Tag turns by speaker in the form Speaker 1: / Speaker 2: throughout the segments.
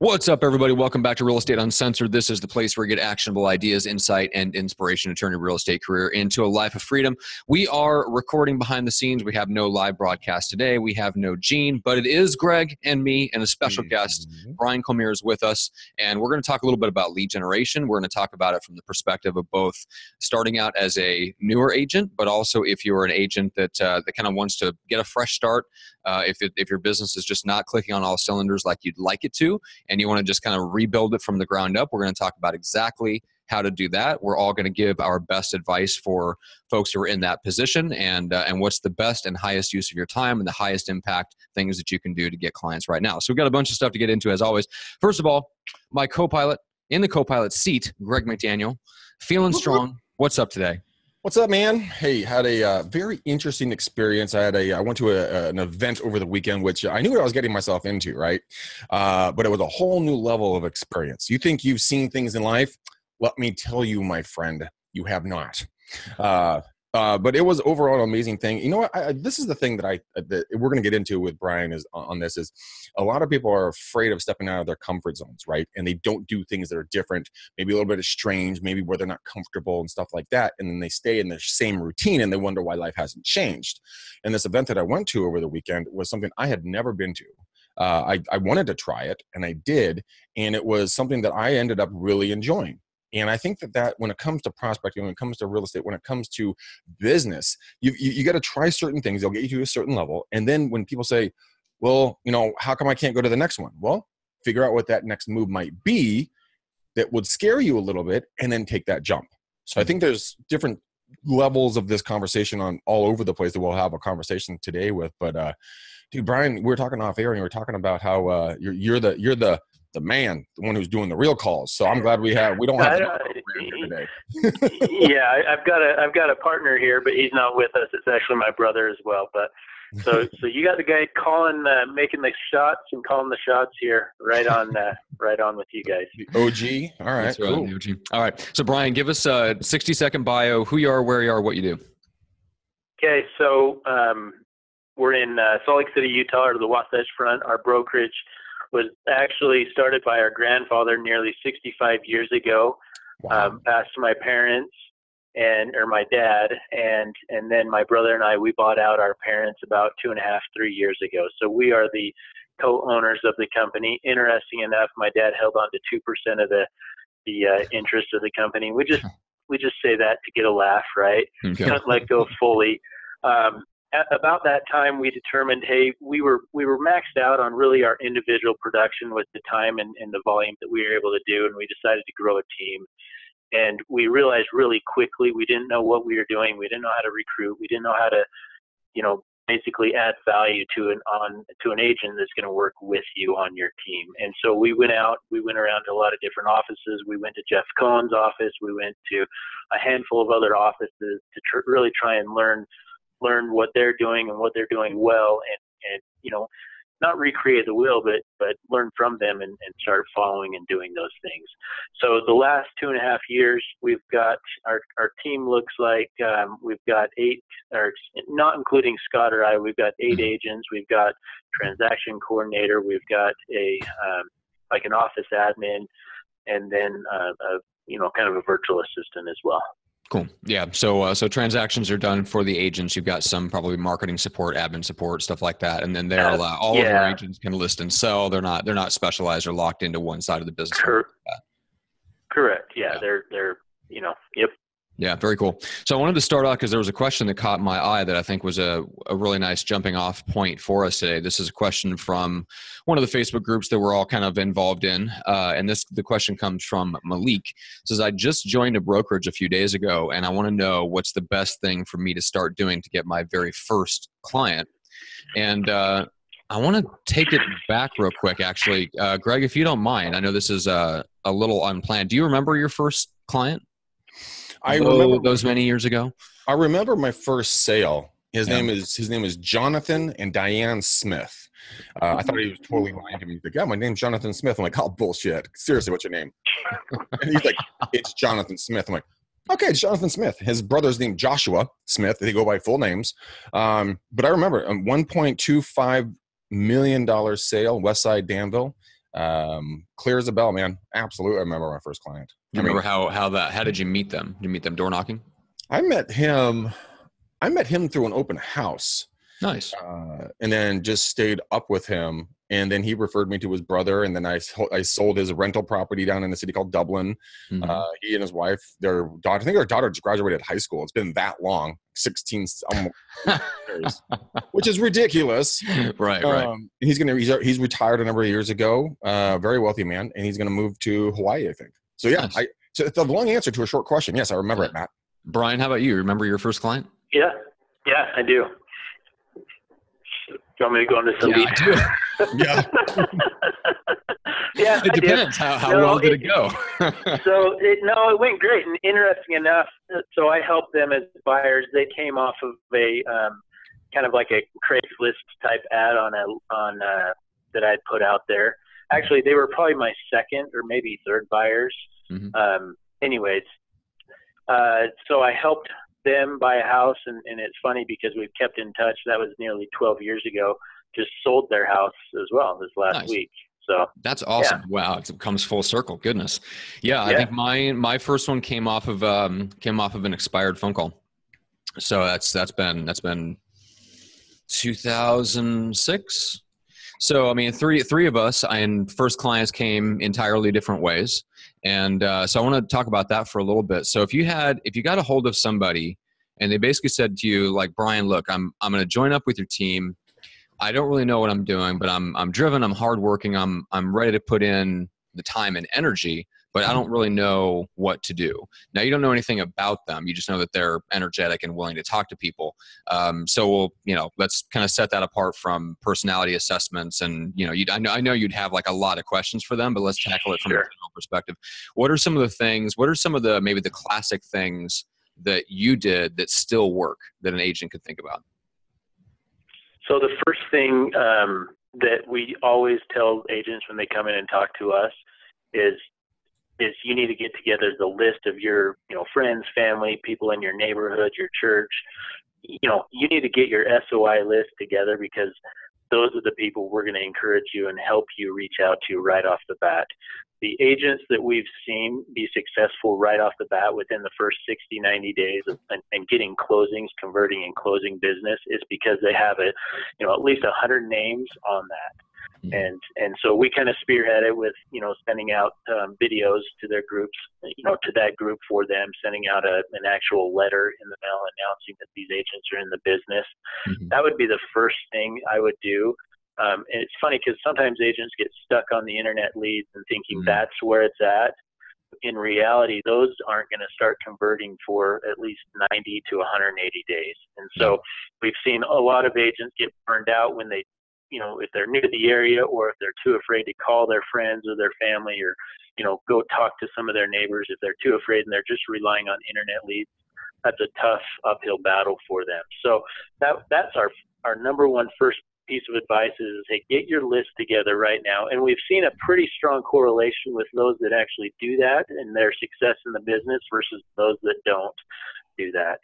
Speaker 1: What's up, everybody? Welcome back to Real Estate Uncensored. This is the place where you get actionable ideas, insight, and inspiration to turn your real estate career into a life of freedom. We are recording behind the scenes. We have no live broadcast today. We have no Gene, but it is Greg and me and a special guest. Bryan Colemere is with us, and we're going to talk a little bit about lead generation. We're going to talk about it from the perspective of both starting out as a newer agent, but also if you're an agent that kind of wants to get a fresh start, if your business is just not clicking on all cylinders like you'd like it to, and you want to just kind of rebuild it from the ground up. We're going to talk about exactly how to do that. We're all going to give our best advice for folks who are in that position, and what's the best and highest use of your time and the highest impact things that you can do to get clients right now. So we've got a bunch of stuff to get into as always. First of all, my co-pilot in the co-pilot seat, Greg McDaniel, feeling strong. What's up today?
Speaker 2: What's up, man? Hey, had a very interesting experience. I went to an event over the weekend, which I knew what I was getting myself into, right? But it was a whole new level of experience. You think you've seen things in life? Let me tell you, my friend, you have not. But it was overall an amazing thing. You know what? This is the thing that we're going to get into with Bryan is a lot of people are afraid of stepping out of their comfort zones, right? And they don't do things that are different, maybe a little bit strange, maybe where they're not comfortable and stuff like that. And then they stay in their same routine and they wonder why life hasn't changed. And this event that I went to over the weekend was something I had never been to. I wanted to try it, and I did. And it was something that I ended up really enjoying. And I think that when it comes to prospecting, when it comes to real estate, when it comes to business, you got to try certain things. They'll get you to a certain level. And then when people say, well, how come I can't go to the next one? Well, figure out what that next move might be that would scare you a little bit and then take that jump. So I think there's different levels of this conversation on all over the place that we'll have a conversation today with. But dude, Bryan, we were talking off air and we were talking about how you're the man, the one who's doing the real calls. So I'm glad we don't have today.
Speaker 3: Yeah, I've got a partner here, but he's not with us. It's actually my brother as well. But so you got the guy calling, making the shots and calling the shots here, right on with you guys.
Speaker 2: The OG. All right.
Speaker 1: That's right, cool. The OG. All right. So Bryan, give us a 60-second bio, who you are, where you are, what you do.
Speaker 3: Okay. So we're in Salt Lake City, Utah, or the Wasatch Front. Our brokerage was actually started by our grandfather nearly 65 years ago. Wow. Passed to my parents or my dad, and then my brother and I, we bought out our parents about 2.5, 3 years ago. So we are the co-owners of the company. Interesting enough, my dad held on to 2% of the interest of the company. We just say that to get a laugh, right? Okay. Don't let go fully. About that time, we determined, hey, we were maxed out on really our individual production with the time and the volume that we were able to do, and we decided to grow a team. And we realized really quickly we didn't know what we were doing. We didn't know how to recruit. We didn't know how to, basically add value to an agent that's going to work with you on your team. And so we went around to a lot of different offices. We went to Jeff Cohen's office. We went to a handful of other offices to really try and learn what they're doing and what they're doing well, and not recreate the wheel, but learn from them and start following and doing those things. So the last 2.5 years, we've got our team looks like we've got 8, or not including Scott or I, we've got 8 agents. We've got transaction coordinator. We've got like an office admin, and then kind of a virtual assistant as well.
Speaker 1: Cool. Yeah. So transactions are done for the agents. You've got some probably marketing support, admin support, stuff like that, and then all of your agents can list and sell. They're not specialized or locked into one side of the business.
Speaker 3: Correct. Yeah. They're Yep.
Speaker 1: Yeah, very cool. So I wanted to start off because there was a question that caught my eye that I think was a really nice jumping off point for us today. This is a question from one of the Facebook groups that we're all kind of involved in. And the question comes from Malik. It says, I just joined a brokerage a few days ago, and I want to know what's the best thing for me to start doing to get my very first client. And I want to take it back real quick, actually. Greg, if you don't mind, I know this is a little unplanned. Do you remember your first client?
Speaker 2: I remember
Speaker 1: those many years ago.
Speaker 2: I remember my first sale. His name is Jonathan and Diane Smith. I thought he was totally lying to me. He's like, yeah, my name's Jonathan Smith. I'm like, oh, bullshit. Seriously, what's your name? And he's like, it's Jonathan Smith. I'm like, okay, it's Jonathan Smith. His brother's named Joshua Smith. They go by full names. But I remember 1.25 million sale, West Side Danville. Clear as a bell, man. Absolutely. I remember my first client.
Speaker 1: Do you remember how did you meet them? Did you meet them door knocking?
Speaker 2: I met him through an open house.
Speaker 1: Nice.
Speaker 2: And then just stayed up with him. And then he referred me to his brother. And then I sold his rental property down in a city called Dublin.
Speaker 1: Mm-hmm.
Speaker 2: He and his wife, their daughter, I think their daughter just graduated high school. It's been that long, 16 years, which is ridiculous.
Speaker 1: Right.
Speaker 2: He's retired a number of years ago, very wealthy man. And he's going to move to Hawaii, I think. So yeah, nice. So it's a long answer to a short question. Yes, I remember it, Matt.
Speaker 1: Bryan, how about you? Remember your first client?
Speaker 3: Yeah, I do. Do you want me to go into some detail?
Speaker 2: Yeah.
Speaker 3: Yeah,
Speaker 1: it depends. How well did it go?
Speaker 3: It went great. And interesting enough, so I helped them as buyers. They came off of a kind of like a Craigslist type ad that I'd put out there. Actually, they were probably my second or maybe third buyers. Mm-hmm. So I helped them buy a house, and it's funny because we've kept in touch. That was nearly 12 years ago. Just sold their house as well this last week. So
Speaker 1: that's awesome. Yeah. Wow, it comes full circle. Goodness. Yeah, I think my first one came off of an expired phone call. So that's been 2006. So I mean, three of us and first clients came entirely different ways. And so I want to talk about that for a little bit. So if you got a hold of somebody and they basically said to you, like, Bryan, look, I'm going to join up with your team. I don't really know what I'm doing, but I'm driven, I'm hardworking, I'm ready to put in the time and energy, but I don't really know what to do. Now, you don't know anything about them. You just know that they're energetic and willing to talk to people. So let's kind of set that apart from personality assessments. And, I know you'd have like a lot of questions for them, but let's tackle it from a general perspective. What are some of the maybe the classic things that you did that still work that an agent could think about?
Speaker 3: So the first thing that we always tell agents when they come in and talk to us is you need to get together the list of your, friends, family, people in your neighborhood, your church. You need to get your SOI list together, because those are the people we're going to encourage you and help you reach out to right off the bat. The agents that we've seen be successful right off the bat within the first 60, 90 days and getting closings, converting and closing business is because they have at least 100 names on that. And so we kind of spearhead it with, sending out videos to their groups, to that group for them, sending out an actual letter in the mail announcing that these agents are in the business. Mm-hmm. That would be the first thing I would do. And it's funny because sometimes agents get stuck on the internet leads and thinking that's where it's at. In reality, those aren't going to start converting for at least 90 to 180 days. And so we've seen a lot of agents get burned out when they, if they're new to the area, or if they're too afraid to call their friends or their family, or, go talk to some of their neighbors. If they're too afraid and they're just relying on internet leads, that's a tough uphill battle for them. So that's our number one first piece of advice is, hey, get your list together right now. And we've seen a pretty strong correlation with those that actually do that and their success in the business versus those that don't do that.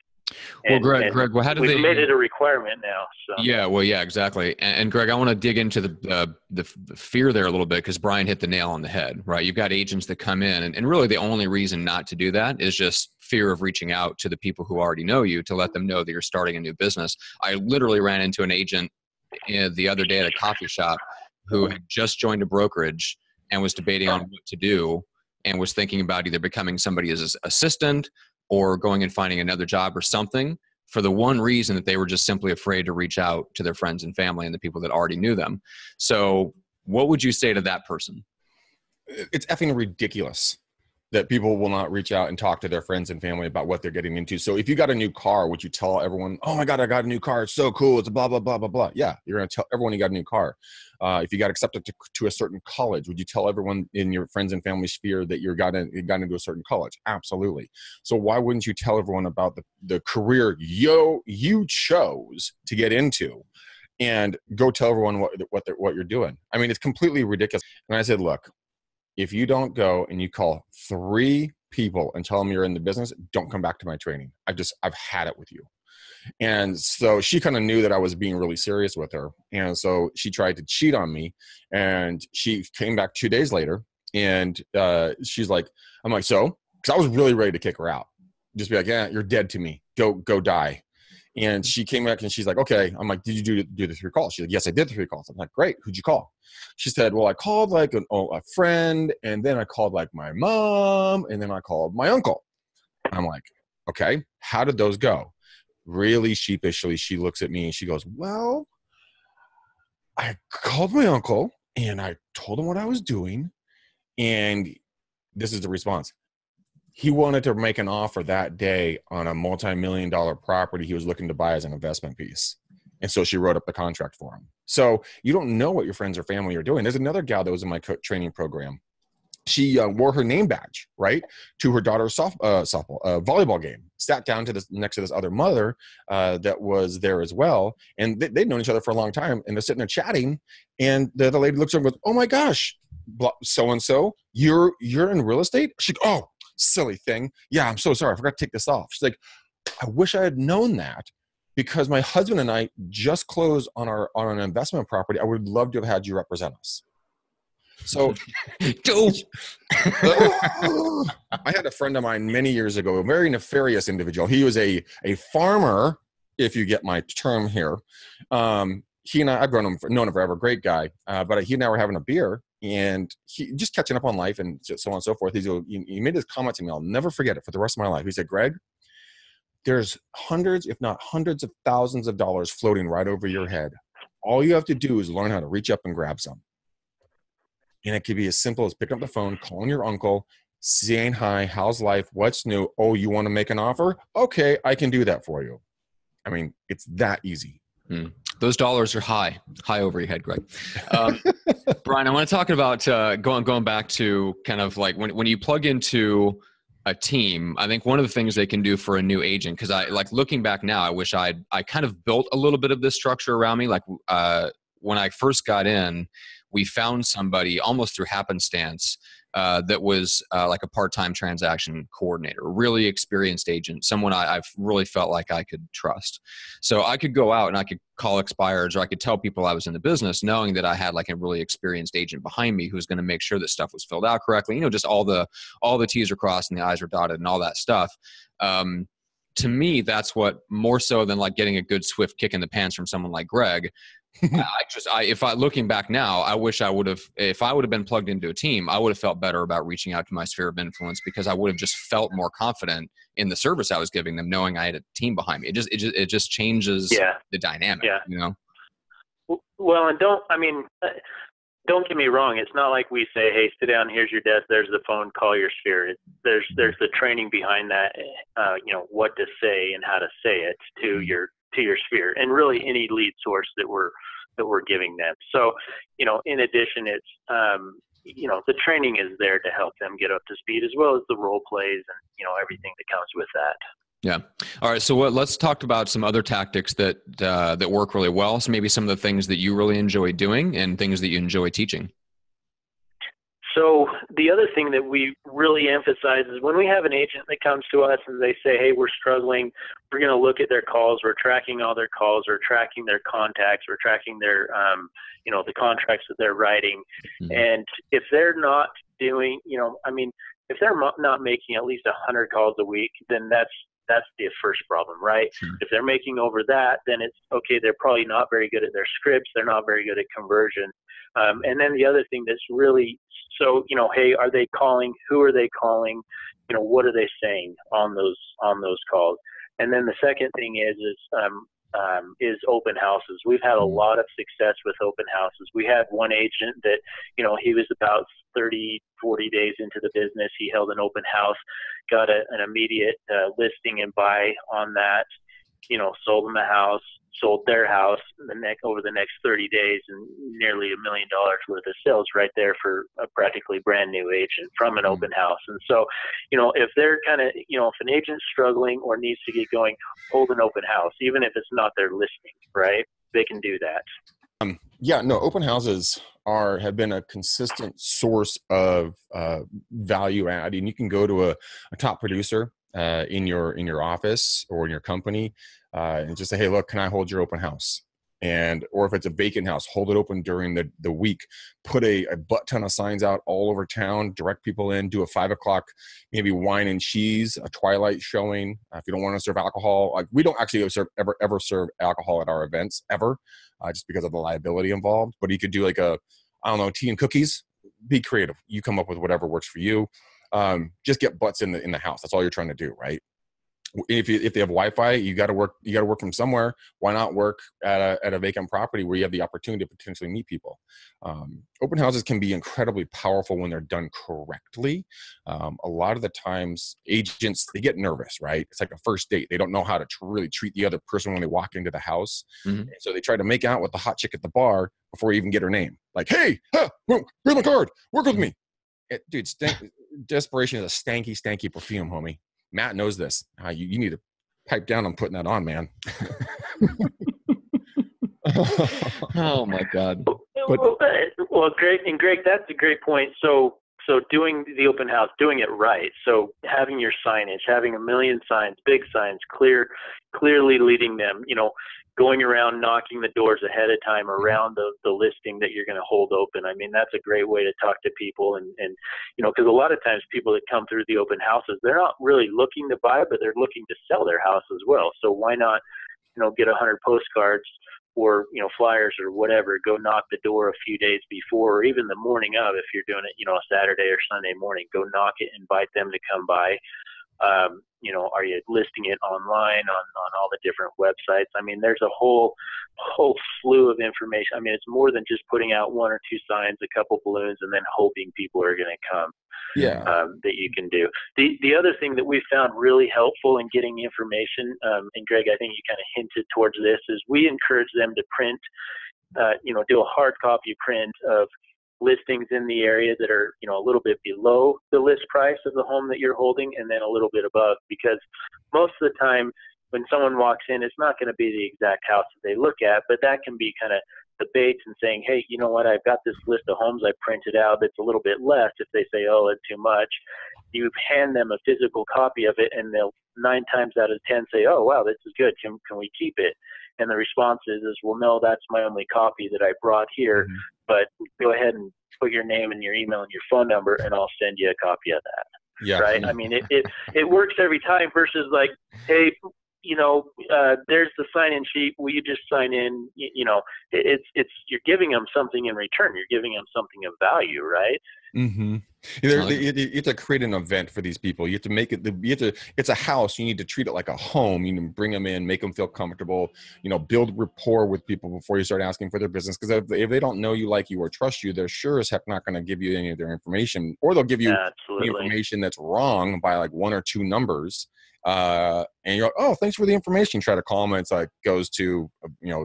Speaker 1: Well, Greg, how do
Speaker 3: we've made it a requirement now? So.
Speaker 1: Yeah, exactly. And Greg, I want to dig into the fear there a little bit, because Bryan hit the nail on the head, right? You've got agents that come in, and really the only reason not to do that is just fear of reaching out to the people who already know you to let them know that you're starting a new business. I literally ran into an agent the other day at a coffee shop who had just joined a brokerage and was debating on what to do, and was thinking about either becoming somebody's assistant or going and finding another job or something, for the one reason that they were just simply afraid to reach out to their friends and family and the people that already knew them. So what would you say to that person?
Speaker 2: It's effing ridiculous that people will not reach out and talk to their friends and family about what they're getting into. So if you got a new car, would you tell everyone, oh my God, I got a new car, it's so cool, it's blah, blah, blah, blah, blah. Yeah, you're going to tell everyone you got a new car. If you got accepted to a certain college, would you tell everyone in your friends and family sphere that you got into a certain college? Absolutely. So why wouldn't you tell everyone about the career you chose to get into, and go tell everyone what you're doing? I mean, it's completely ridiculous. And I said, look, if you don't go and you call 3 people and tell them you're in the business, don't come back to my training. I've had it with you. And so she kind of knew that I was being really serious with her. And so she tried to cheat on me. And she came back 2 days later, and she's like, I'm like, so? Because I was really ready to kick her out. Just be like, yeah, you're dead to me. Go die. And she came back and she's like, okay. I'm like, did you do the 3 calls? She's like, yes, I did the 3 calls. I'm like, great. Who'd you call? She said, well, I called like a friend, and then I called like my mom, and then I called my uncle. I'm like, okay, how did those go? Really sheepishly, she looks at me and she goes, well, I called my uncle and I told him what I was doing. And this is the response. He wanted to make an offer that day on a multi-million-dollar property he was looking to buy as an investment piece. And so she wrote up the contract for him. So you don't know what your friends or family are doing. There's another gal that was in my training program. She wore her name badge, right, to her daughter's volleyball game. Sat down next to this other mother that was there as well. And they'd known each other for a long time. And they're sitting there chatting. And the other lady looks at her and goes, oh, my gosh, so-and-so, you're in real estate? She goes, oh, silly thing. Yeah, I'm so sorry. I forgot to take this off. She's like, I wish I had known that, because my husband and I just closed on an investment property. I would love to have had you represent us. So I had a friend of mine many years ago, a very nefarious individual. He was a farmer, if you get my term here. He and I've known him forever, great guy. But he and I were having a beer, and he just catching up on life and so on and so forth. He made this comment to me. I'll never forget it for the rest of my life. He said, Greg, there's hundreds, if not hundreds of thousands of dollars floating right over your head. All you have to do is learn how to reach up and grab some. And it could be as simple as picking up the phone, calling your uncle, saying hi, how's life, what's new? Oh, you want to make an offer? Okay, I can do that for you. I mean, it's that easy.
Speaker 1: Those dollars are high over your head, Greg. Bryan, I want to talk about going back to kind of like when you plug into a team. I think one of the things they can do for a new agent, because I like looking back now, I wish I kind of built a little bit of this structure around me. Like when I first got in, we found somebody almost through happenstance that was like a part-time transaction coordinator, a really experienced agent, someone I've really felt like I could trust. So I could go out and I could call expireds, or I could tell people I was in the business, knowing that I had like a really experienced agent behind me who's going to make sure that stuff was filled out correctly. You know, just all the T's are crossed and the I's are dotted and all that stuff. To me, that's what more so than like getting a good swift kick in the pants from someone like Greg. Looking back now, I wish if I would have been plugged into a team, I would have felt better about reaching out to my sphere of influence, because I would have just felt more confident in the service I was giving them, knowing I had a team behind me. It just changes the dynamic, you know?
Speaker 3: Well, and don't get me wrong. It's not like we say, hey, sit down, here's your desk, there's the phone, call your sphere. There's the training behind that, what to say and how to say it to your sphere, and really any lead source that we're giving them. So, in addition, it's, the training is there to help them get up to speed, as well as the role plays and, everything that comes with that.
Speaker 1: Yeah. All right. So let's talk about some other tactics that work really well. So maybe some of the things that you really enjoy doing and things that you enjoy teaching.
Speaker 3: So the other thing that we really emphasize is when we have an agent that comes to us and they say, hey, we're struggling, we're going to look at their calls, we're tracking all their calls, we're tracking their contacts, we're tracking their, the contracts that they're writing. Mm-hmm. And if they're not doing, if they're not making at least 100 calls a week, then that's the first problem, right? Mm-hmm. If they're making over that, then it's okay. They're probably not very good at their scripts. They're not very good at conversion. And then the other thing that's really, so, hey, are they calling? Who are they calling? What are they saying on those calls? And then the second thing is open houses. We've had a lot of success with open houses. We had one agent that, he was about 30, 40 days into the business. He held an open house, got an immediate listing and buy on that, sold them a house, sold their house over the next 30 days, and nearly $1 million worth of sales right there for a practically brand new agent from an open house. And so, if they're kind of, if an agent's struggling or needs to get going, hold an open house, even if it's not their listing, right? They can do that.
Speaker 2: Open houses have been a consistent source of value add, and you can go to a top producer in your office or in your company, and just say, hey, look, can I hold your open house? And or if it's a vacant house, hold it open during the week. Put a butt ton of signs out all over town. Direct people in. Do a 5 o'clock, maybe wine and cheese, a twilight showing. If you don't want to serve alcohol, like we don't actually ever serve alcohol at our events ever, just because of the liability involved. But you could do like I don't know, tea and cookies. Be creative. You come up with whatever works for you. Just get butts in the house. That's all you're trying to do, right? If they have Wi-Fi, you got to work from somewhere. Why not work at a vacant property where you have the opportunity to potentially meet people? Open houses can be incredibly powerful when they're done correctly. A lot of the times agents, they get nervous, right? It's like a first date. They don't know how to really treat the other person when they walk into the house. Mm-hmm. So they try to make out with the hot chick at the bar before you even get her name. Like, hey, here's my card. Work with me. Dude, desperation is a stanky perfume, homie. Matt knows this. You need to pipe down on putting that on, man.
Speaker 1: Oh my God.
Speaker 3: Well, Greg, that's a great point. So doing the open house, doing it right. So having your signage, having a million signs, big signs, clearly leading them, going around knocking the doors ahead of time around the listing that you're going to hold open. I mean, that's a great way to talk to people. And because a lot of times people that come through the open houses, they're not really looking to buy, but they're looking to sell their house as well. So why not, get 100 postcards or, flyers or whatever, go knock the door a few days before, or even the morning of, if you're doing it, a Saturday or Sunday morning, go knock it, invite them to come by. Are you listing it online on all the different websites? I mean, there's a whole slew of information. I mean, it's more than just putting out one or two signs, a couple balloons, and then hoping people are going to come.
Speaker 2: Yeah.
Speaker 3: That you can do. The other thing that we found really helpful in getting information, and Greg, I think you kind of hinted towards this, is we encourage them to print, do a hard copy print of listings in the area that are, a little bit below the list price of the home that you're holding, and then a little bit above, because most of the time when someone walks in, it's not going to be the exact house that they look at, but that can be kind of the baits and saying, hey, you know what, I've got this list of homes I printed out that's a little bit less. If they say, oh, it's too much, you hand them a physical copy of it, and they'll 9 times out of 10 say, oh, wow, this is good. Can we keep it? And the response is, well, no, that's my only copy that I brought here, but go ahead and put your name and your email and your phone number, and I'll send you a copy of that.
Speaker 2: Yeah.
Speaker 3: Right. I mean, it works every time versus like, hey, there's the sign-in sheet. Will you just sign in? It's you're giving them something in return. You're giving them something of value, right?
Speaker 2: Mm-hmm. You have to create an event for these people. You have to make it. It's a house. You need to treat it like a home. You need to bring them in, make them feel comfortable. Build rapport with people before you start asking for their business. Because if they don't know you, like you, or trust you, they're sure as heck not going to give you any of their information, or they'll give you the information that's wrong by like 1 or 2 numbers. And you're like, oh, thanks for the information. Try to call them, and it's like goes to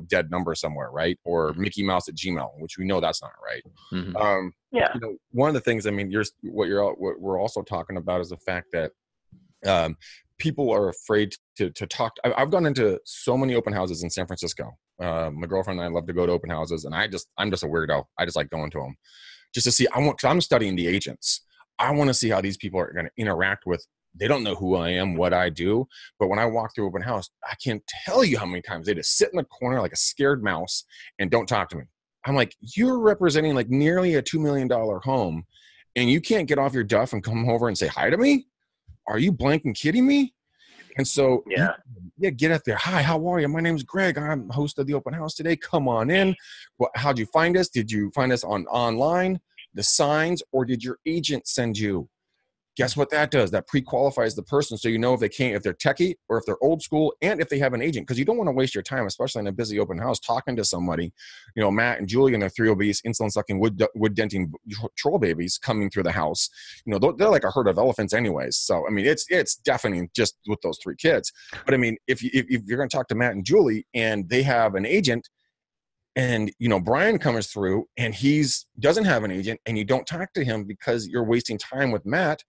Speaker 2: dead number somewhere, right? Or Mickey Mouse at Gmail, which we know that's not right.
Speaker 1: Mm-hmm.
Speaker 3: Yeah.
Speaker 2: One of the things, I mean, what we're also talking about is the fact that people are afraid to talk. I've gone into so many open houses in San Francisco. My girlfriend and I love to go to open houses, and I'm just a weirdo. I just like going to them just to see. Cause I'm studying the agents. I want to see how these people are going to interact with. They don't know who I am, what I do. But when I walk through open house, I can't tell you how many times they just sit in the corner like a scared mouse and don't talk to me. I'm like, you're representing like nearly a $2 million home, and you can't get off your duff and come over and say hi to me? Are you blanking kidding me? And so, get up there. Hi, how are you? My name's Greg. I'm host of the open house today. Come on in. How'd you find us? Did you find us online, the signs, or did your agent send you? Guess what that does? That pre-qualifies the person, so if they're techie or if they're old school, and if they have an agent, because you don't want to waste your time, especially in a busy open house, talking to somebody. Matt and Julie and their 3 obese, insulin-sucking, wood-denting troll babies coming through the house. They're like a herd of elephants anyways. So, I mean, it's deafening just with those 3 kids. But I mean, if you're going to talk to Matt and Julie and they have an agent, and Bryan comes through and doesn't have an agent, and you don't talk to him because you're wasting time with Matt,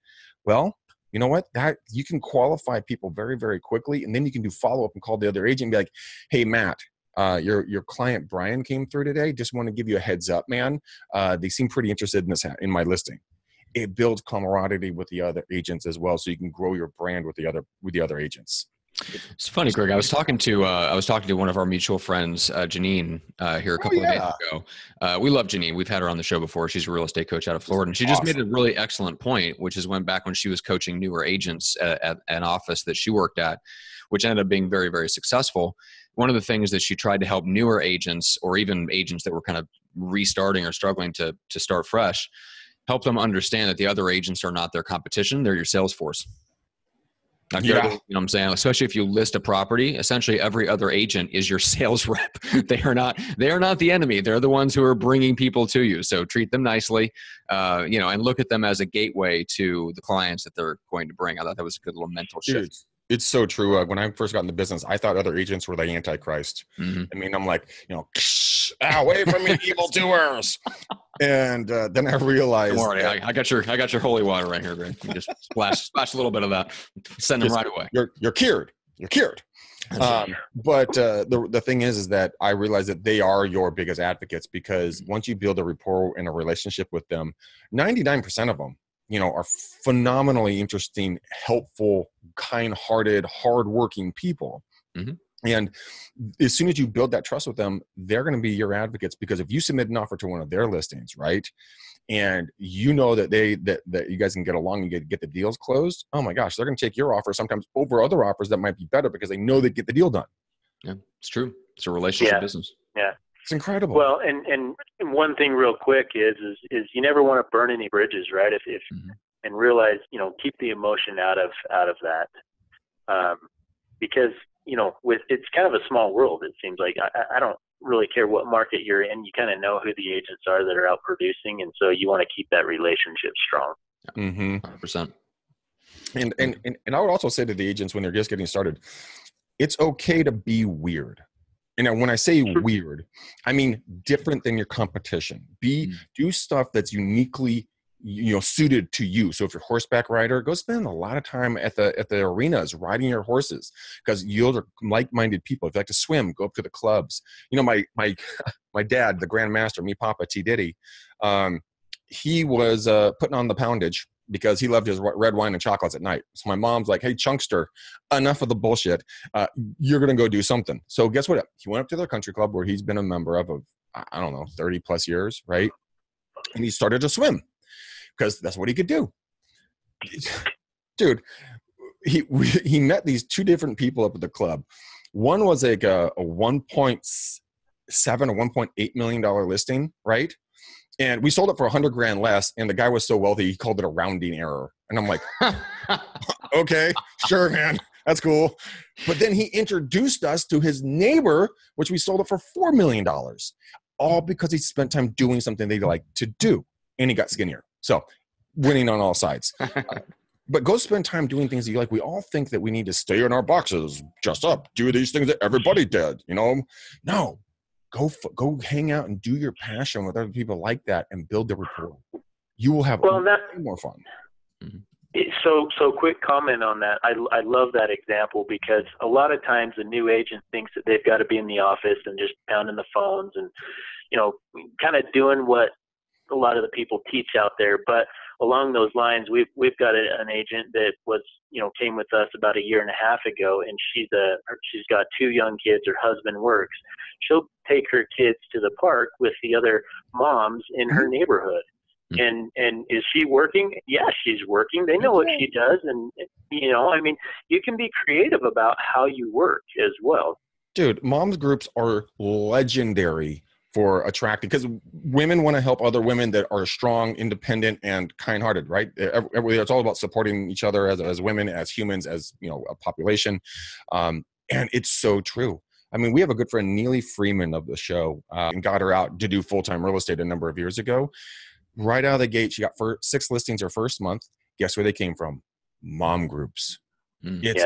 Speaker 2: well, you know what? That you can qualify people very, very quickly, and then you can do follow-up and call the other agent and be like, hey, Matt, your client Bryan came through today. Just want to give you a heads up, man. They seem pretty interested in my listing. it builds camaraderie with the other agents as well, so you can grow your brand with the other agents.
Speaker 1: It's funny, Greg. I was talking to one of our mutual friends, Janine, here a couple of days ago. We love Janine. We've had her on the show before. She's a real estate coach out of Florida, and she just made a really excellent point, which is back when she was coaching newer agents at an office that she worked at, which ended up being very, very successful. One of the things that she tried to help newer agents, or even agents that were kind of restarting or struggling to start fresh, help them understand that the other agents are not their competition; they're your sales force. You know what I'm saying? Especially if you list a property, essentially every other agent is your sales rep. They are not the enemy. They're the ones who are bringing people to you. So treat them nicely, and look at them as a gateway to the clients that they're going to bring. I thought that was a good little mental shift.
Speaker 2: Dude, it's so true. When I first got in the business, I thought other agents were the Antichrist. Mm-hmm. I mean, I'm like, away from me, evildoers. And then I realized,
Speaker 1: don't worry, I got your holy water right here, Greg. You just splash a little bit of that, send them right away.
Speaker 2: You're cured. You're cured. But the thing is that I realized that they are your biggest advocates, because once you build a rapport and a relationship with them, 99% of them, are phenomenally interesting, helpful, kind-hearted, hardworking people. Mm-hmm. And as soon as you build that trust with them, they're going to be your advocates, because if you submit an offer to one of their listings, right, and that you guys can get along and get the deals closed, oh my gosh, they're going to take your offer sometimes over other offers that might be better, because they know they get the deal done.
Speaker 1: Yeah, it's true. It's a relationship business.
Speaker 3: Yeah.
Speaker 2: It's incredible.
Speaker 3: Well, and one thing real quick is you never want to burn any bridges, right? If mm-hmm. and realize, keep the emotion out of that, because it's kind of a small world. It seems like I don't really care what market you're in. You kind of know who the agents are that are out producing, and so you want to keep that relationship strong.
Speaker 2: Mm-hmm.
Speaker 1: 100%.
Speaker 2: And I would also say to the agents when they're just getting started, it's okay to be weird. And when I say weird, I mean different than your competition. Do stuff that's uniquely suited to you. So if you're a horseback rider, go spend a lot of time at the arenas riding your horses, because you're like-minded people. If you like to swim, go up to the clubs. My dad, the Grand Master, me Papa T Diddy, he was putting on the poundage because he loved his red wine and chocolates at night. So my mom's like, hey, Chunkster, enough of the bullshit. You're going to go do something. So guess what? He went up to the country club where he's been a member of, I don't know, 30 plus years, right? And he started to swim, because that's what he could do. Dude, he met these two different people up at the club. One was like a 1.7 or $1.8 million listing, right? And we sold it for $100,000 less. And the guy was so wealthy, he called it a rounding error. And I'm like, okay, sure, man. That's cool. But then he introduced us to his neighbor, which we sold it for $4 million, all because he spent time doing something they like to do. And he got skinnier. So winning on all sides. But go spend time doing things that you like. We all think that we need to stay in our boxes, just up, do these things that everybody did. No, go hang out and do your passion with other people like that and build the rapport. You will have more fun.
Speaker 3: So quick comment on that. I love that example, because a lot of times a new agent thinks that they've got to be in the office and just pounding the phones and, kind of doing what a lot of the people teach out there. But along those lines, we've got an agent that was, came with us about a year and a half ago, and she's got 2 young kids. Her husband works. She'll take her kids to the park with the other moms in her neighborhood. And is she working? Yeah, she's working. They know what she does. And, you can be creative about how you work as well.
Speaker 2: Dude, moms groups are legendary for attracting, because women want to help other women that are strong, independent, and kind-hearted, right? It's all about supporting each other as women, as humans, as a population, and it's so true. I mean, we have a good friend, Neely Freeman of the show, and got her out to do full-time real estate a number of years ago. Right out of the gate, she got 6 listings her first month. Guess where they came from? Mom groups. It's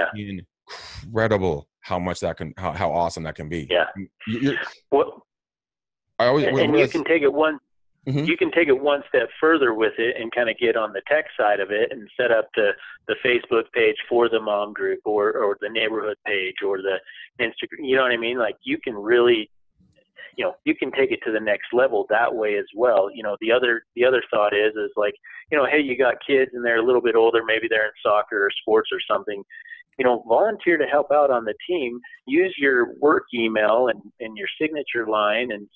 Speaker 2: incredible how much that can, how awesome that can be.
Speaker 3: Yeah. You can take it one. Mm-hmm. You can take it one step further with it and kind of get on the tech side of it and set up the Facebook page for the mom group or the neighborhood page or the Instagram. You know what I mean? Like you can really you can take it to the next level that way as well. The other thought is like, hey, you got kids and they're a little bit older, maybe they're in soccer or sports or something, volunteer to help out on the team, use your work email and your signature line, and,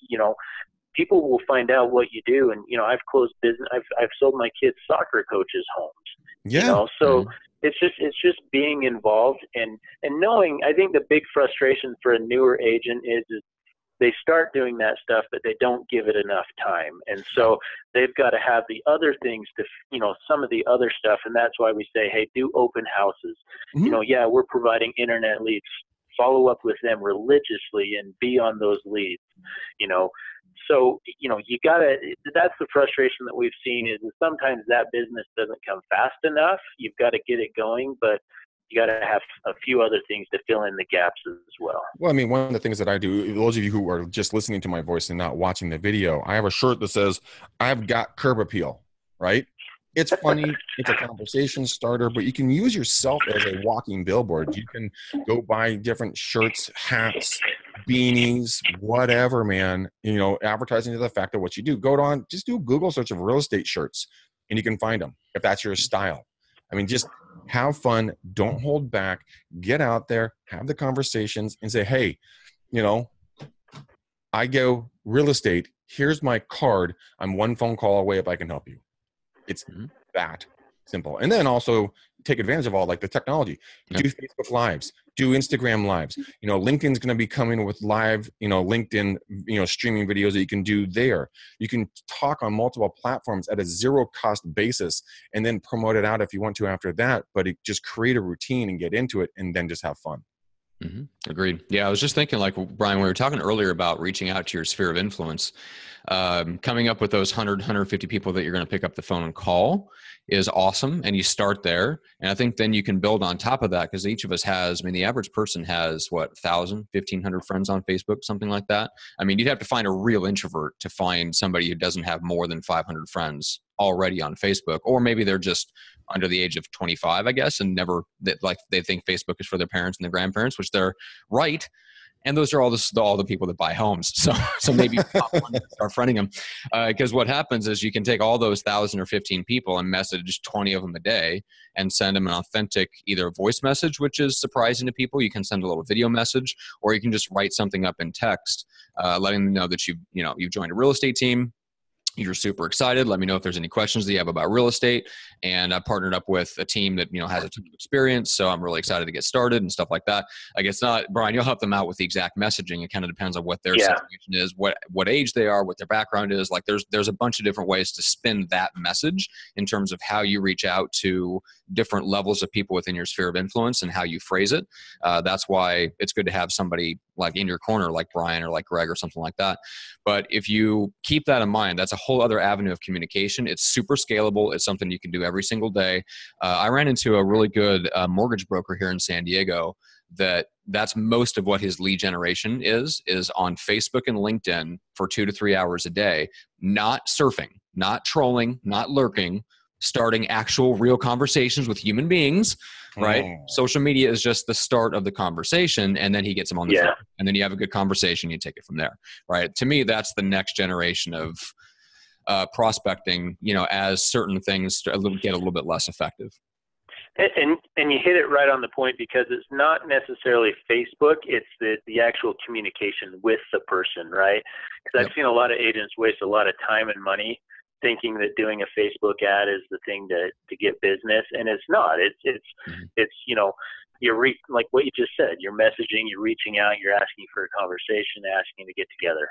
Speaker 3: people will find out what you do. And, I've closed business. I've sold my kids' soccer coaches homes, so it's just being involved and knowing. I think the big frustration for a newer agent is they start doing that stuff, but they don't give it enough time. And so they've got to have the other things to, some of the other stuff. And that's why we say, hey, do open houses.
Speaker 2: Mm-hmm.
Speaker 3: We're providing internet leads, follow up with them religiously and be on those leads, So, that's the frustration that we've seen is that sometimes that business doesn't come fast enough. You've got to get it going, but you got to have a few other things to fill in the gaps as well.
Speaker 2: Well, I mean, one of the things that I do, those of you who are just listening to my voice and not watching the video, I have a shirt that says, I've got curb appeal, right? It's funny. It's a conversation starter, but you can use yourself as a walking billboard. You can go buy different shirts, hats, beanies, whatever, man, advertising to the fact of what you do. Just do a Google search of real estate shirts and you can find them if that's your style. I mean, just have fun. Don't hold back. Get out there, have the conversations and say, hey, I go real estate. Here's my card. I'm one phone call away if I can help you. It's that simple. And then also take advantage of all like the technology. Do Facebook Lives, do Instagram Lives. LinkedIn's going to be coming with live, LinkedIn, streaming videos that you can do there. You can talk on multiple platforms at a zero cost basis and then promote it out if you want to after that, but just create a routine and get into it and then just have fun.
Speaker 1: Mm-hmm. Agreed. Yeah, I was just thinking, like, Bryan, we were talking earlier about reaching out to your sphere of influence. Coming up with those 150 people that you're going to pick up the phone and call is awesome. And you start there. And I think then you can build on top of that because each of us has, the average person has 1,000, 1,500 friends on Facebook, something like that. You'd have to find a real introvert to find somebody who doesn't have more than 500 friends already on Facebook, or maybe they're just under the age of 25, I guess, and they think Facebook is for their parents and their grandparents, which they're right. And those are all the people that buy homes. So maybe start friending them. Because what happens is you can take all those 1,000 or 15 people and message 20 of them a day and send them an authentic either voice message, which is surprising to people. You can send a little video message, or you can just write something up in text, letting them know that you've joined a real estate team. You're super excited. Let me know if there's any questions that you have about real estate. And I partnered up with a team that, has a ton of experience. So I'm really excited to get started and stuff like that. I guess not, Bryan, you'll help them out with the exact messaging. It kind of depends on what their situation is, what age they are, what their background is. Like there's a bunch of different ways to spin that message in terms of how you reach out to different levels of people within your sphere of influence and how you phrase it. That's why it's good to have somebody like in your corner, like Bryan or like Greg or something like that. But if you keep that in mind, that's a whole other avenue of communication. It's super scalable. It's something you can do every single day. I ran into a really good mortgage broker here in San Diego that's most of what his lead generation is on Facebook and LinkedIn for 2 to 3 hours a day, not surfing, not trolling, not lurking, starting actual real conversations with human beings, right? Social media is just the start of the conversation, and then he gets them on the phone, and then you have a good conversation, you take it from there, right? To me, that's the next generation of prospecting, as certain things get a little bit less effective.
Speaker 3: And you hit it right on the point, because it's not necessarily Facebook, it's the actual communication with the person, right? Because I've seen a lot of agents waste a lot of time and money thinking that doing a Facebook ad is the thing to get business, and it's not. It's you're like what you just said. You're messaging, you're reaching out, you're asking for a conversation, asking to get together.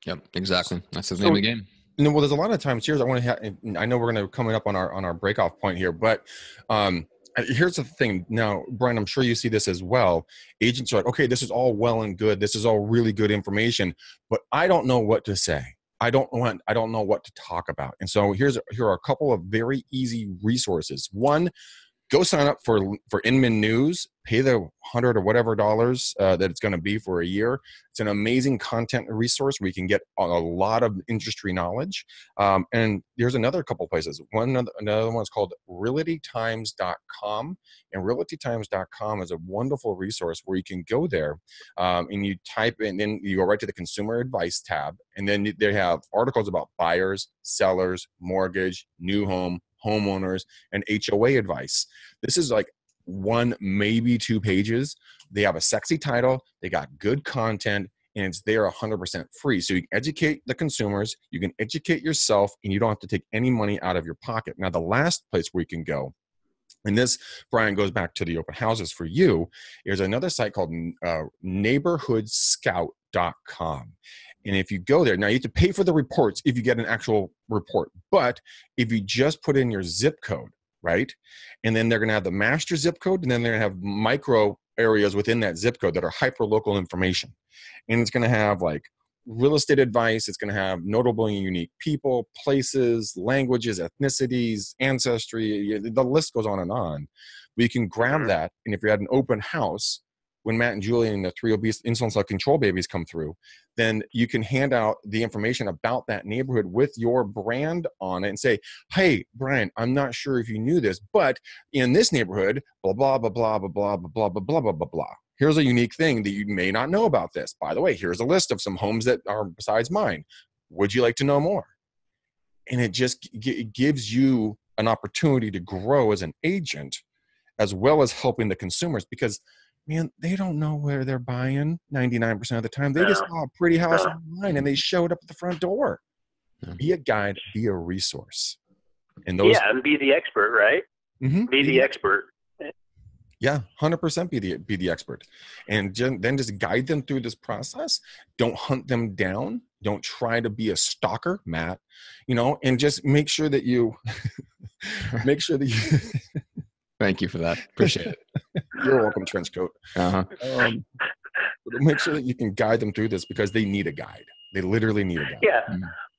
Speaker 1: Yep, exactly. That's the name of the game.
Speaker 2: Well, there's a lot of times. Here's I know we're going to coming up on our breakoff point here, but here's the thing. Now, Bryan, I'm sure you see this as well. Agents are like, okay, this is all well and good. This is all really good information, but I don't know what to say. I don't know what to talk about. And so here are a couple of very easy resources. One, go sign up for Inman News, pay the $100 or whatever that it's going to be for a year. It's an amazing content resource where you can get a lot of industry knowledge. And there's another couple places. Another one's called realtytimes.com. And realtytimes.com is a wonderful resource where you can go there and you type in, then you go right to the consumer advice tab. And then they have articles about buyers, sellers, mortgage, new home, homeowners, and HOA advice. This is like 1, maybe 2 pages. They have a sexy title. They got good content, and it's there 100% free. So you can educate the consumers, you can educate yourself, and you don't have to take any money out of your pocket. Now, the last place where you can go, and this, Bryan, goes back to the open houses for you, is another site called neighborhoodscout.com. And if you go there, now you have to pay for the reports if you get an actual report. But if you just put in your zip code, right? And then they're going to have the master zip code, and then they're going to have micro areas within that zip code that are hyper local information. And it's going to have like real estate advice. It's going to have notable and unique people, places, languages, ethnicities, ancestry. The list goes on and on. But you can grab that. And if you're at an open house, when Matt and Julie and the 3 obese insulin cell control babies come through, then you can hand out the information about that neighborhood with your brand on it and say, hey, Bryan, I'm not sure if you knew this, but in this neighborhood, blah, blah, blah, blah, blah, blah, blah, blah, blah, blah, blah, blah. Here's a unique thing that you may not know about this. By the way, here's a list of some homes that are besides mine. Would you like to know more? And it just gives you an opportunity to grow as an agent, as well as helping the consumers, because man, they don't know where they're buying 99% of the time. They just saw a pretty house online and they showed up at the front door. Be a guide, be a resource. And those,
Speaker 3: and be the expert, right? Be the expert.
Speaker 2: Yeah, 100% be the expert. And then just guide them through this process. Don't hunt them down. Don't try to be a stalker, Matt, and just make sure that you
Speaker 1: Thank you for that. Appreciate it.
Speaker 2: You're welcome, trench coat. Make sure that you can guide them through this, because they need a guide. They literally need a guide.
Speaker 3: Yeah.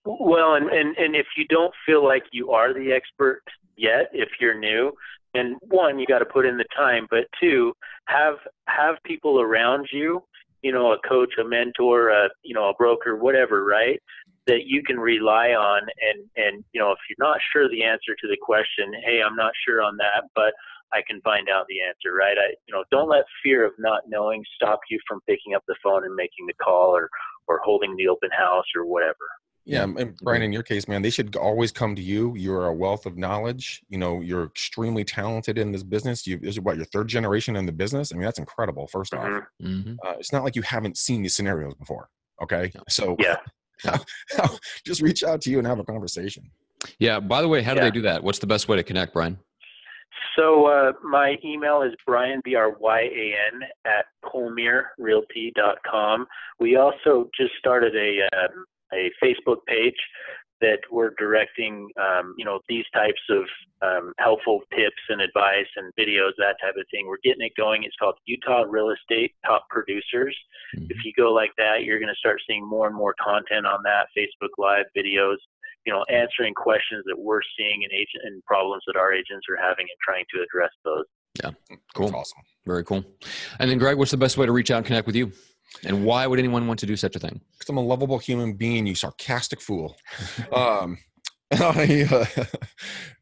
Speaker 3: Well, and if you don't feel like you are the expert yet, if you're new, and 1, you got to put in the time, but 2, have people around you, a coach, a mentor, a broker, whatever, right, that you can rely on. And if you're not sure the answer to the question, hey, I'm not sure on that, but I can find out the answer, right? Don't let fear of not knowing stop you from picking up the phone and making the call or holding the open house or whatever.
Speaker 2: Yeah, and Bryan, in your case, man, they should always come to you. You're a wealth of knowledge. You're extremely talented in this business. This is your 3rd generation in the business. I mean, that's incredible, first off. It's not like you haven't seen these scenarios before, okay? So just reach out to you and have a conversation.
Speaker 1: Yeah, by the way, how do they do that? What's the best way to connect, Bryan?
Speaker 3: So my email is Bryan, BRYAN, at ColemereRealty.com. We also just started a Facebook page that we're directing, these types of helpful tips and advice and videos, that type of thing. We're getting it going. It's called Utah Real Estate Top Producers. If you go like that, you're going to start seeing more and more content on that, Facebook Live videos, answering questions that we're seeing and problems that our agents are having and trying to address those.
Speaker 1: Yeah, cool.
Speaker 2: That's awesome.
Speaker 1: Very cool. And then, Greg, what's the best way to reach out and connect with you? And why would anyone want to do such a thing?
Speaker 2: Because I'm a lovable human being, you sarcastic fool. If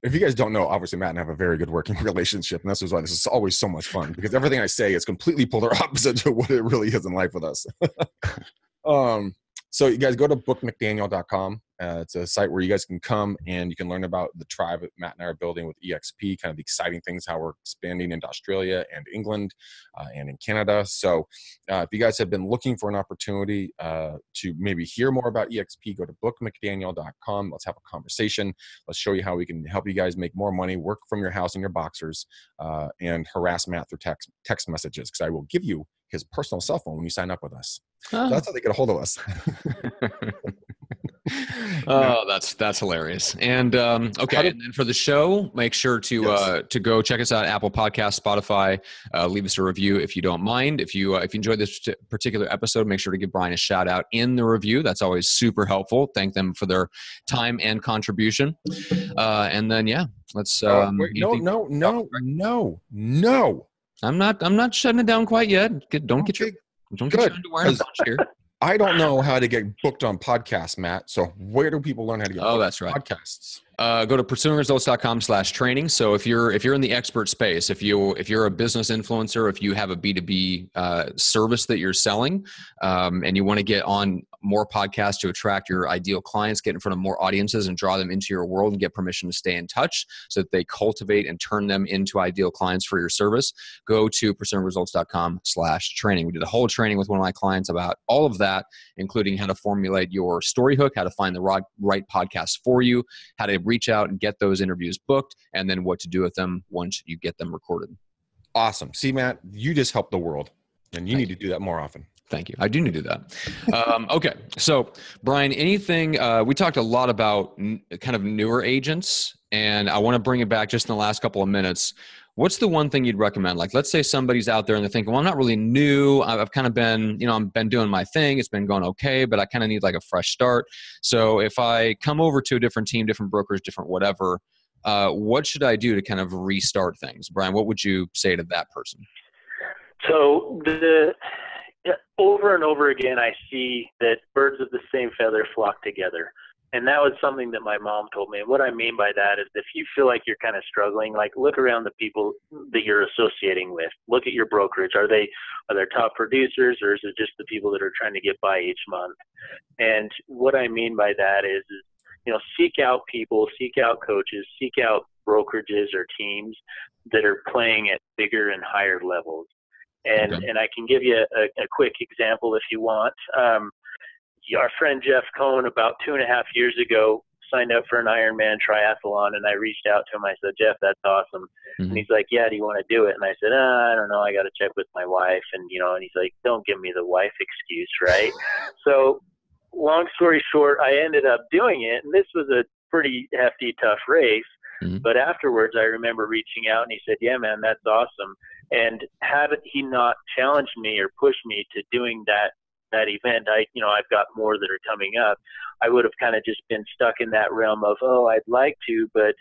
Speaker 2: you guys don't know, obviously Matt and I have a very good working relationship, and this is why this is always so much fun, because everything I say is completely polar opposite to what it really is in life with us. So you guys go to bookmcdaniel.com. It's a site where you guys can come and you can learn about the tribe that Matt and I are building with EXP, kind of the exciting things, how we're expanding into Australia and England and in Canada. So if you guys have been looking for an opportunity to maybe hear more about EXP, go to bookmcdaniel.com. Let's have a conversation. Let's show you how we can help you guys make more money, work from your house in your boxers, and harass Matt through text messages, because I will give you his personal cell phone when you sign up with us.
Speaker 1: Oh.
Speaker 2: So that's how they get a hold of us.
Speaker 1: Oh, that's hilarious. And okay, and then for the show, make sure to to go check us out at Apple Podcasts, Spotify. Leave us a review if you don't mind. If you enjoyed this particular episode, make sure to give Bryan a shout out in the review. That's always super helpful. Thank them for their time and contribution. And then let's.
Speaker 2: Wait, no.
Speaker 1: I'm not shutting it down quite yet. Don't get your underwear here.
Speaker 2: I don't know how to get booked on podcasts, Matt. So where do people learn how to get booked
Speaker 1: that's right.
Speaker 2: on podcasts?
Speaker 1: Go to pursuingresults.com/training. So if you're in the expert space, if you're a business influencer, if you have a B2B service that you're selling, and you want to get on more podcasts to attract your ideal clients, get in front of more audiences and draw them into your world and get permission to stay in touch so that they cultivate and turn them into ideal clients for your service, go to pursuingresults.com/training. We did a whole training with one of my clients about all of that, including how to formulate your story hook, how to find the right podcast for you, how to reach out and get those interviews booked, and then what to do with them once you get them recorded.
Speaker 2: Awesome. See, Matt, you just helped the world, and you need to do that more often.
Speaker 1: Thank you. I do need to do that. Okay. So, Bryan, anything, we talked a lot about kind of newer agents, and I want to bring it back just in the last couple of minutes. What's the one thing you'd recommend? Like, let's say somebody's out there and they're thinking, well, I'm not really new. I've kind of been, I've been doing my thing. It's been going okay, but I kind of need like a fresh start. So if I come over to a different team, different brokers, different whatever, what should I do to kind of restart things? Bryan, what would you say to that person?
Speaker 3: So over and over again, I see that birds of the same feather flock together. And that was something that my mom told me. And what I mean by that is if you feel like you're kind of struggling, like look around the people that you're associating with. Look at your brokerage. Are they top producers, or is it just the people that are trying to get by each month? And what I mean by that is seek out people, seek out coaches, seek out brokerages or teams that are playing at bigger and higher levels. And I can give you a quick example if you want. Our friend Jeff Cohn about 2.5 years ago signed up for an Ironman triathlon, and I reached out to him. I said, Jeff, that's awesome. Mm-hmm. And he's like, yeah, do you want to do it? And I said, I don't know. I got to check with my wife. And, and he's like, don't give me the wife excuse, right? So long story short, I ended up doing it. And this was a pretty hefty, tough race. Mm-hmm. But afterwards, I remember reaching out, and he said, yeah, man, that's awesome. And had he not challenged me or pushed me to doing that event, I've got more that are coming up, I would have kind of just been stuck in that realm of, I'd like to, but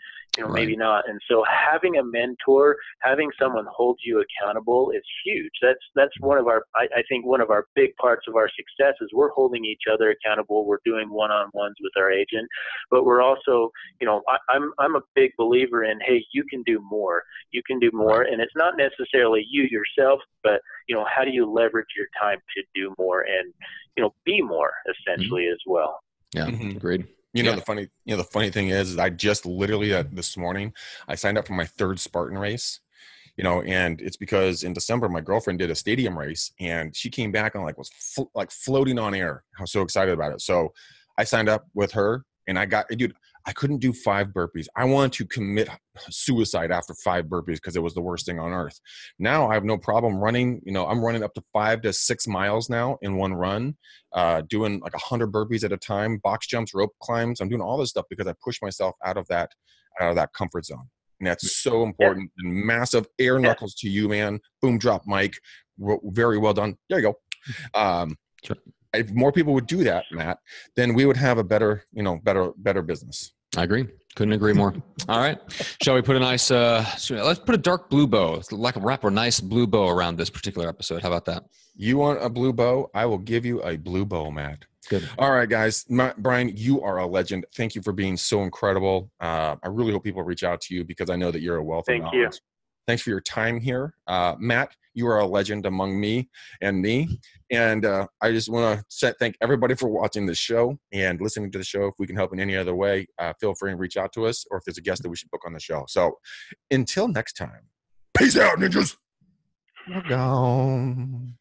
Speaker 3: maybe not. And so having a mentor, having someone hold you accountable is huge. That's one of our, I think one of our big parts of our success is we're holding each other accountable. We're doing one-on-ones with our agent, but we're also, I'm a big believer in, hey, you can do more. You can do more. And it's not necessarily you yourself, but how do you leverage your time to do more and, be more essentially as well.
Speaker 1: Yeah. Agreed.
Speaker 2: The funny thing is I just literally this morning, I signed up for my third Spartan race, and it's because in December, my girlfriend did a stadium race and she came back and was floating on air. I was so excited about it. So I signed up with her and I couldn't do 5 burpees. I wanted to commit suicide after 5 burpees because it was the worst thing on earth. Now I have no problem running. I'm running up to 5 to 6 miles now in one run, doing like 100 burpees at a time, box jumps, rope climbs. I'm doing all this stuff because I push myself out of that comfort zone. And that's so important. Yeah. And massive air knuckles to you, man. Boom, drop mic. Very well done. There you go.
Speaker 1: Sure.
Speaker 2: If more people would do that, Matt, then we would have a better business.
Speaker 1: I agree. Couldn't agree more. All right. Shall we put a nice, let's put a dark blue bow, like wrap a nice blue bow around this particular episode. How about that?
Speaker 2: You want a blue bow? I will give you a blue bow, Matt.
Speaker 1: Good.
Speaker 2: All right, guys. Bryan, you are a legend. Thank you for being so incredible. I really hope people reach out to you because I know that you're a wealth of knowledge.
Speaker 3: Thank you.
Speaker 2: Thanks for your time here. Matt, you are a legend among me. And I just want to thank everybody for watching this show and listening to the show. If we can help in any other way, feel free and reach out to us, or if there's a guest that we should book on the show. So until next time, peace out, ninjas.
Speaker 1: We're gone.